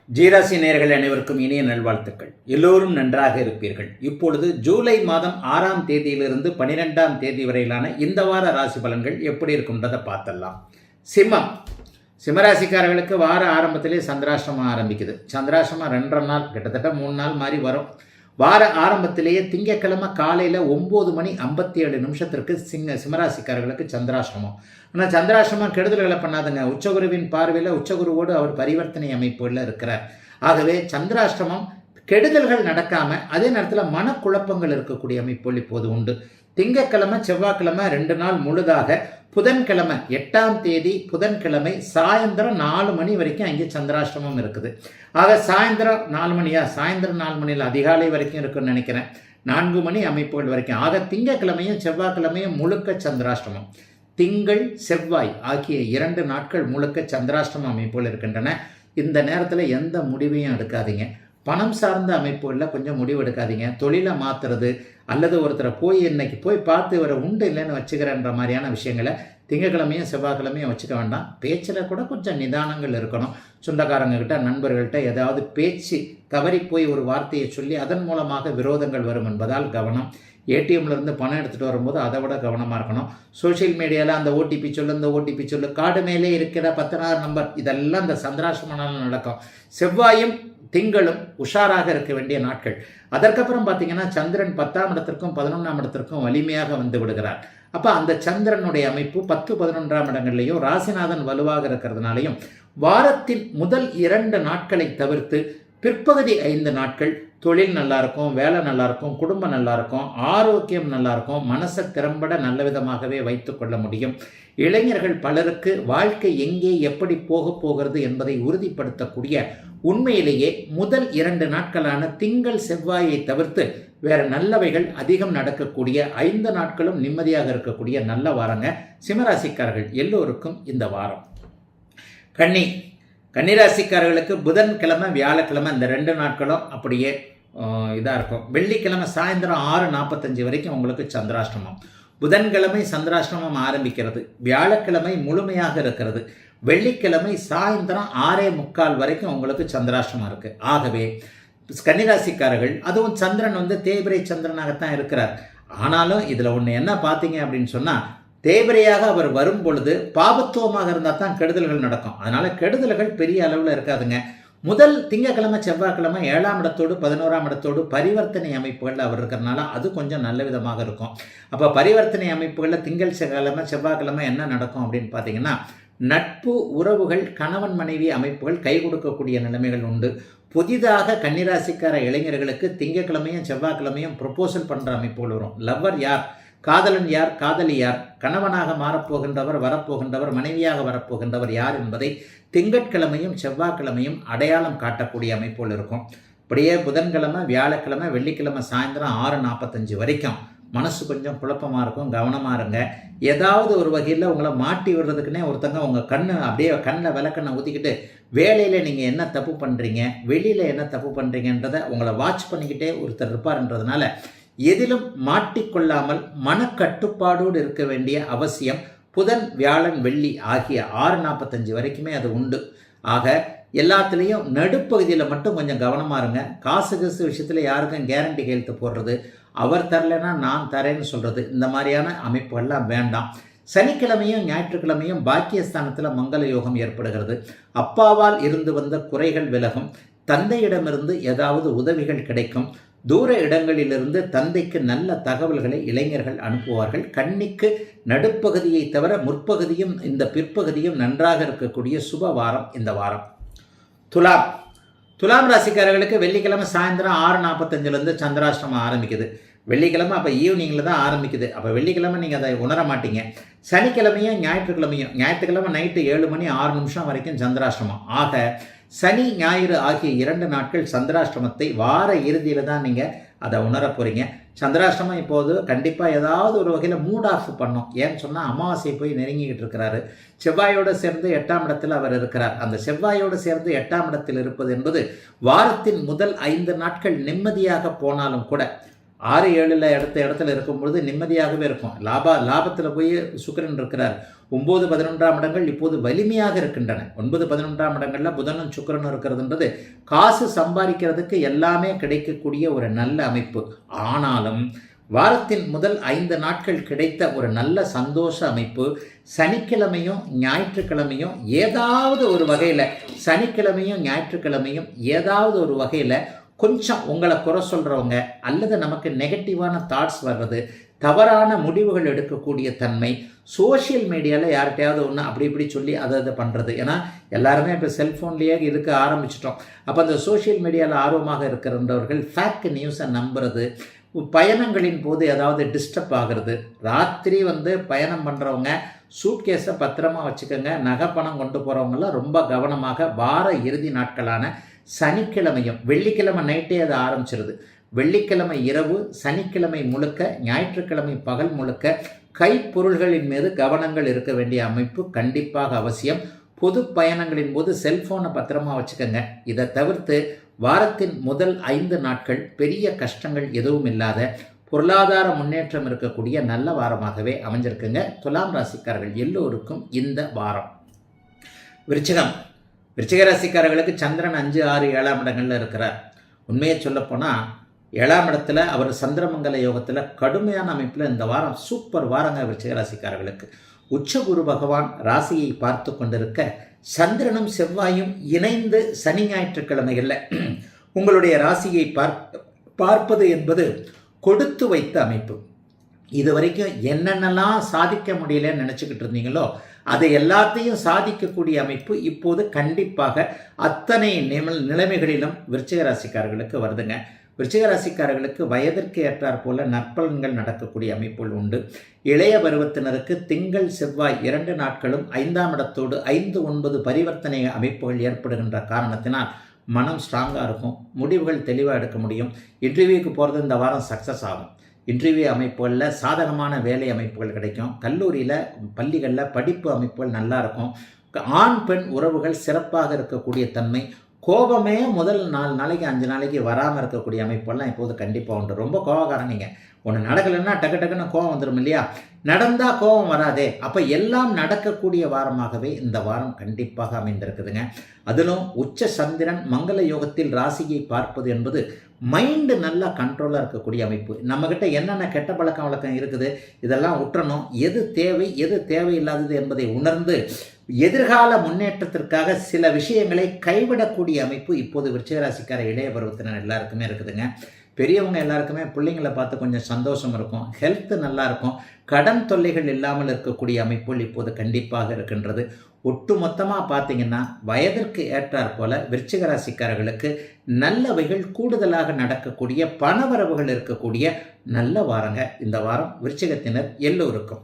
ஜீராசி நேயர்கள் அனைவருக்கும் இனிய நல்வாழ்த்துக்கள். எல்லோரும் நன்றாக இருப்பீர்கள். இப்பொழுது ஜூலை மாதம் 6ஆம் தேதியிலிருந்து 12ஆம் தேதி வரையிலான இந்த வார ராசி பலன்கள் எப்படி இருக்கும்ன்றதை பார்த்தலாம். சிம்மராசிக்காரர்களுக்கு வார ஆரம்பத்திலே சந்திராஷ்டமம் ஆரம்பிக்குது. சந்திராஷ்டமம் 2.5 நாள், கிட்டத்தட்ட 3 நாள் மாதிரி வரும். வார ஆரம்பத்திலேயே திங்கட்கிழமை காலையில் 9:57 சிம்மராசிக்காரர்களுக்கு சந்திராஷ்டமம். ஆனால் சந்திராஷ்டமம் கெடுதல்களை பண்ணாதுங்க. உச்சகுருவின் பார்வையில் உச்சகுருவோடு அவர் பரிவர்த்தனை அமைப்புகளில் இருக்கிறார். ஆகவே சந்திராஷ்டமம் கெடுதல்கள் நடக்காமல் அதே நேரத்தில் மனக்குழப்பங்கள் இருக்கக்கூடிய அமைப்புகள் இப்போது உண்டு. திங்கட்கிழமை செவ்வாய்க்கிழமை 2 நாள் முழுதாக, புதன்கிழமை 8ஆம் தேதி புதன்கிழமை சாயந்தரம் 4 மணி வரைக்கும் அங்கே சந்திராஷ்டமம் இருக்குது. ஆக சாயந்தரம் 4 மணியா, சாயந்தரம் 4 மணியில் அதிகாலை வரைக்கும் இருக்குன்னு நினைக்கிறேன், 4 மணி அமைப்புகள் வரைக்கும். ஆக திங்கட்கிழமையும் செவ்வாய்க்கிழமையும் முழுக்க சந்திராஷ்டமம். திங்கள் செவ்வாய் ஆகிய 2 நாட்கள் முழுக்க சந்திராஷ்டம அமைப்புகள் இருக்கின்றன. இந்த நேரத்தில் எந்த முடிவையும் எடுக்காதீங்க. பணம் சார்ந்த அமைப்புகளில் கொஞ்சம் முடிவு எடுக்காதீங்க. தொழிலை மாற்றுறது அல்லது ஒருத்தரை இன்னைக்கு போய் பார்த்து இவரை உண்டு இல்லைன்னு வச்சுக்கிறேன்ற மாதிரியான விஷயங்களை திங்கக்கிழமையும் செவ்வாய்க்கிழமையும் வச்சுக்க வேண்டாம். பேச்சில் கூட கொஞ்சம் நிதானங்கள் இருக்கணும். சொந்தக்காரங்கக்கிட்ட நண்பர்கள்ட்ட ஏதாவது பேச்சு தவறி போய் ஒரு வார்த்தையை சொல்லி அதன் மூலமாக விரோதங்கள் வரும் என்பதால் கவனம். ஏடிஎம்லேருந்து பணம் எடுத்துகிட்டு வரும்போது அதை விட கவனமாக இருக்கணும். சோஷியல் மீடியாவில் அந்த ஓடிபி சொல்லு, இந்த ஓடிபி சொல்லு, கார்டு மேலே இருக்கிற 16 நம்பர், இதெல்லாம் இந்த சந்திராஷ்டமனால நடக்கும். செவ்வாயும் திங்களும் உஷாராக இருக்க வேண்டிய நாட்கள். அதற்கப்புறம் பார்த்தீங்கன்னா சந்திரன் 10ஆம் இடத்திற்கும் 11ஆம் இடத்திற்கும் வலிமையாக வந்து விடுகிறார். அப்போ அந்த சந்திரனுடைய அமைப்பு 10, 11ஆம் இடங்கள்லையும் ராசிநாதன் வலுவாக இருக்கிறதுனாலையும் வாரத்தின் முதல் 2 நாட்களை தவிர்த்து பிற்பகுதி 5 நாட்கள் தொழில் நல்லாயிருக்கும், வேலை நல்லாயிருக்கும், குடும்பம் நல்லாயிருக்கும், ஆரோக்கியம் நல்லாயிருக்கும், மனசை திறம்பட நல்ல விதமாகவே வைத்து கொள்ள முடியும். இளைஞர்கள் பலருக்கு வாழ்க்கை எங்கே எப்படி போகிறது என்பதை உறுதிப்படுத்தக்கூடிய உண்மையிலேயே முதல் 2 நாட்களான திங்கள் செவ்வாயை தவிர்த்து வேறு நல்லவைகள் அதிகம் நடக்கக்கூடிய 5 நாட்களும் நிம்மதியாக இருக்கக்கூடிய நல்ல வாரங்க சிம்மராசிக்காரர்கள் எல்லோருக்கும் இந்த வாரம். கன்னிராசிக்காரர்களுக்கு புதன்கிழமை வியாழக்கிழமை இந்த 2 நாட்களும் அப்படியே இதாக இருக்கும். வெள்ளிக்கிழமை சாயந்தரம் 6:45 வரைக்கும் உங்களுக்கு சந்திராஷ்டமம். புதன்கிழமை சந்திராஷ்டமம் ஆரம்பிக்கிறது, வியாழக்கிழமை முழுமையாக இருக்கிறது, வெள்ளிக்கிழமை சாயந்தரம் 6:45 வரைக்கும் உங்களுக்கு சந்திராஷ்டமம் இருக்குது. ஆகவே கன்னிராசிக்காரர்கள், அதுவும் சந்திரன் தேய்பிரை சந்திரனாகத்தான் இருக்கிறார். ஆனாலும் இதில் ஒன்று என்ன பார்த்தீங்க அப்படின்னு சொன்னால், தேய்பிரையாக அவர் வரும் பொழுது பாபத்துவமாக இருந்தால் தான் கெடுதல்கள் நடக்கும். அதனால் கெடுதல்கள் பெரிய அளவில் இருக்காதுங்க. முதல் திங்கக்கிழமை செவ்வாய்க்கிழமை 7ஆம் இடத்தோடு 11ஆம் இடத்தோடு பரிவர்த்தனை அமைப்புகளில் அவர் இருக்கிறனால அது கொஞ்சம் நல்ல விதமாக இருக்கும். அப்போ பரிவர்த்தனை அமைப்புகளில் திங்கள் செவ்வாய்க்கிழமை என்ன நடக்கும் அப்படின்னு பார்த்தீங்கன்னா, நட்பு உறவுகள் கணவன் மனைவி அமைப்புகள் கை கொடுக்கக்கூடிய நிலைமைகள் உண்டு. புதிதாக கன்னிராசிக்கார இளைஞர்களுக்கு திங்கக்கிழமையும் செவ்வாய்க்கிழமையும் ப்ரொபோசல் பண்ணுற அமைப்புகள் வரும். லவ்வர் யார், காதலன் யார், காதலி யார், கணவனாக மாறப்போகின்றவர், வரப்போகின்றவர், மனைவியாக வரப்போகின்றவர் யார் என்பதை திங்கட்கிழமையும் செவ்வாய்க்கிழமையும் அடையாளம் காட்டக்கூடிய அமைப்புகள் இருக்கும். அப்படியே புதன்கிழமை வியாழக்கிழமை வெள்ளிக்கிழமை சாயந்தரம் 6:45 வரைக்கும் மனசு கொஞ்சம் குழப்பமாக இருக்கும். கவனமாக இருங்க. ஏதாவது ஒரு வகையில் உங்களை மாட்டி விடுறதுக்குன்னே ஒருத்தங்க உங்கள் அப்படியே கண்ணில் விளக்கண்ணை ஊற்றிக்கிட்டு வேலையில் நீங்கள் என்ன தப்பு பண்ணுறீங்க, வெளியில் என்ன தப்பு பண்ணுறீங்கன்றதை உங்களை வாட்ச் பண்ணிக்கிட்டே ஒருத்தர் இருப்பார்ன்றதுனால எதிலும் மாட்டிக்கொள்ளாமல் மனக்கட்டுப்பாடோடு இருக்க வேண்டிய அவசியம் புதன் வியாழன் வெள்ளி ஆகிய 6:45 வரைக்குமே அது உண்டு. ஆக எல்லாத்துலேயும் நடுப்பகுதியில் மட்டும் கொஞ்சம் கவனமாக இருங்க. காசு விஷயத்தில் யாருக்கும் கேரண்டி கையெழுத்து போடுறது, அவர் தரலைன்னா நான் தரேன்னு சொல்கிறது, இந்த மாதிரியான அமைப்புகள்லாம் வேண்டாம். சனிக்கிழமையும் ஞாயிற்றுக்கிழமையும் பாக்கியஸ்தானத்தில் மங்கள யோகம் ஏற்படுகிறது. அப்பாவால் இருந்து வந்த குறைகள் விலகும். தந்தையிடமிருந்து ஏதாவது உதவிகள் கிடைக்கும். தூர இடங்களிலிருந்து தந்தைக்கு நல்ல தகவல்களை இளைஞர்கள் அனுப்புவார்கள். கன்னிக்கு நடுப்பகுதியை தவிர முற்பகுதியும் இந்த பிற்பகுதியும் நன்றாக இருக்கக்கூடிய சுப வாரம் இந்த வாரம். துலாம் ராசிக்காரர்களுக்கு வெள்ளிக்கிழமை சாயந்தரம் 6:45 சந்திராஷ்டமம் ஆரம்பிக்குது. வெள்ளிக்கிழமை அப்போ ஈவினிங்கில் தான் ஆரம்பிக்குது. அப்போ வெள்ளிக்கிழமை நீங்கள் அதை உணர மாட்டீங்க. சனிக்கிழமையும் ஞாயிற்றுக்கிழமை நைட்டு 7:06 வரைக்கும் சந்திராஷ்டமம். ஆக சனி ஞாயிறு ஆகிய 2 நாட்கள் சந்திராஷ்டமத்தை வார இறுதியில் தான் நீங்கள் அதை உணர போகிறீங்க. சந்திராஷ்டமம் இப்போது கண்டிப்பாக ஏதாவது ஒரு வகையில் மூட் ஆஃப் பண்ணும். ஏன்னு சொன்னால் அமாவாசை போய் நெருங்கிக்கிட்டு இருக்கிறாரு. செவ்வாயோடு சேர்ந்து 8ஆம் இடத்தில் அவர் இருக்கிறார். அந்த செவ்வாயோடு சேர்ந்து 8ஆம் இடத்தில் இருப்பது என்பது வாரத்தின் முதல் 5 நாட்கள் நிம்மதியாக போனாலும் கூட 6-7 இடத்துல இருக்கும்பொழுது நிம்மதியாகவே இருக்கும். லாபத்தில் போய் சுக்கிரன் இருக்கிறார். 9-11 இடங்கள் இப்போது வலிமையாக இருக்கின்றன. 9-11 இடங்களில் புதனும் சுக்கிரனும் இருக்கிறதுன்றது காசு சம்பாதிக்கிறதுக்கு எல்லாமே கிடைக்கக்கூடிய ஒரு நல்ல அமைப்பு. ஆனாலும் வாரத்தின் முதல் 5 நாட்கள் கிடைத்த ஒரு நல்ல சந்தோஷ அமைப்பு சனிக்கிழமையும் ஞாயிற்றுக்கிழமையும் ஏதாவது ஒரு வகையில் ஏதாவது ஒரு வகையில் கொஞ்சம் உங்களை குறை சொல்கிறவங்க அல்லது நமக்கு நெகட்டிவான தாட்ஸ் வர்றது, தவறான முடிவுகள் எடுக்கக்கூடிய தன்மை, சோஷியல் மீடியாவில் யார்கிட்டையாவது ஒன்று அப்படி இப்படி சொல்லி அதை பண்ணுறது. ஏன்னா எல்லாருமே இப்போ செல்ஃபோன்லேயே இருக்க ஆரம்பிச்சிட்டோம். அப்போ அந்த சோஷியல் மீடியாவில் ஆர்வமாக இருக்கிறவர்கள் ஃபேக் நியூஸை நம்புறது, பயணங்களின் போது ஏதாவது டிஸ்டர்ப் ஆகிறது. ராத்திரி பயணம் பண்ணுறவங்க சூட்கேஸை பத்திரமா வச்சுக்கோங்க. நகை பணம் கொண்டு போகிறவங்களாம் ரொம்ப கவனமாக. வார இறுதி நாட்களான சனிக்கிழமையும் வெள்ளிக்கிழமை நைட்டே அது ஆரம்பிச்சிருது. வெள்ளிக்கிழமை இரவு, சனிக்கிழமை முழுக்க, ஞாயிற்றுக்கிழமை பகல் முழுக்க கைப்பொருள்களின் மீது கவனங்கள் இருக்க வேண்டிய அமைப்பு கண்டிப்பாக அவசியம். பொது பயணங்களின் போது செல்ஃபோனை பத்திரமா வச்சுக்கோங்க. இதை தவிர்த்து வாரத்தின் முதல் 5 நாட்கள் பெரிய கஷ்டங்கள் எதுவும் இல்லாத பொருளாதார முன்னேற்றம் இருக்கக்கூடிய நல்ல வாரமாகவே அமைஞ்சிருக்குங்க. துலாம் ராசிக்காரர்கள் எல்லோருக்கும் இந்த வாரம். விருச்சிக ராசிக்காரர்களுக்கு சந்திரன் 5, 6, 7 இடங்கள்ல இருக்கிறார். உண்மையை சொல்லப்போனால் 7ஆம் இடத்துல அவர் சந்திரமங்கல யோகத்தில் கடுமையான அமைப்பில் இந்த வாரம் சூப்பர் வாரங்க விருச்சிக ராசிக்காரர்களுக்கு. உச்ச குரு பகவான் ராசியை பார்த்து கொண்டிருக்க சந்திரனும் செவ்வாயும் இணைந்து சனி ஞாயிற்றுக்கிழமைகளில் உங்களுடைய ராசியை பார்ப்பது என்பது கொடுத்து வைத்த அமைப்பு. இது வரைக்கும் என்னென்னலாம் சாதிக்க முடியலன்னு நினச்சிக்கிட்டு இருந்தீங்களோ அதை எல்லாத்தையும் சாதிக்கக்கூடிய அமைப்பு இப்போது கண்டிப்பாக அத்தனை நிலைமைகளிலும் விருச்சிக ராசிக்காரர்களுக்கு வருதுங்க. விருச்சிக ராசிக்காரர்களுக்கு வயதிற்கு ஏற்றாற் போல நற்பலன்கள் நடக்கக்கூடிய அமைப்புகள் உண்டு. இளைய பருவத்தினருக்கு திங்கள் செவ்வாய் 2 நாட்களும் 5ஆம் இடத்தோடு 5-9 பரிவர்த்தனை அமைப்புகள் ஏற்படுகின்ற காரணத்தினால் மனம் ஸ்ட்ராங்காக இருக்கும். முடிவுகள் தெளிவாக எடுக்க முடியும். இன்டர்வியூக்கு போகிறது இந்த வாரம் சக்ஸஸ் ஆகும். இன்டர்வியூ அமைப்புகளில் சாதகமான வேலை அமைப்புகள் கிடைக்கும். கல்லூரியில் பள்ளிகளில் படிப்பு அமைப்புகள் நல்லா இருக்கும். ஆண் பெண் உறவுகள் சிறப்பாக இருக்கக்கூடிய தன்மை. கோபமே முதல் 4 நாளைக்கு 5 நாளைக்கு வராமல் இருக்கக்கூடிய அமைப்பெல்லாம் இப்போது கண்டிப்பாக உண்டு. ரொம்ப கோபக்காரன் நீங்கள். ஒன்று நடக்கலைன்னா டக்குன்னு கோபம் வந்துடும் இல்லையா? நடந்தால் கோபம் வராதே. அப்போ எல்லாம் நடக்கக்கூடிய வாரமாகவே இந்த வாரம் கண்டிப்பாக அமைந்திருக்குதுங்க. அதிலும் உச்ச சந்திரன் மங்கள யோகத்தில் ராசியை பார்ப்பது என்பது மைண்டு நல்லா கண்ட்ரோலாக இருக்கக்கூடிய அமைப்பு. நம்மக்கிட்ட என்னென்ன கெட்ட வழக்கம் இருக்குது இதெல்லாம் உற்றணும். எது தேவை எது தேவையில்லாதது என்பதை உணர்ந்து எதிர்கால முன்னேற்றத்திற்காக சில விஷயங்களை கைவிடக்கூடிய அமைப்பு இப்போது விருச்சிக ராசிக்கார இளைய பருவத்தினர் எல்லாருக்குமே இருக்குதுங்க. பெரியவங்க எல்லாருக்குமே பிள்ளைங்களை பார்த்து கொஞ்சம் சந்தோஷம் இருக்கும். ஹெல்த்து நல்லா இருக்கும். கடன் தொல்லைகள் இல்லாமல் இருக்கக்கூடிய அமைப்புகள் இப்போது கண்டிப்பாக இருக்கின்றது. ஒட்டு மொத்தமாக பார்த்தீங்கன்னா வயதிற்கு ஏற்றாற் போல விருச்சிக ராசிக்காரர்களுக்கு நல்லவைகள் கூடுதலாக நடக்கக்கூடிய பணவரவுகள் இருக்கக்கூடிய நல்ல வாரங்க இந்த வாரம் விருச்சிகத்தினர் எல்லோருக்கும்.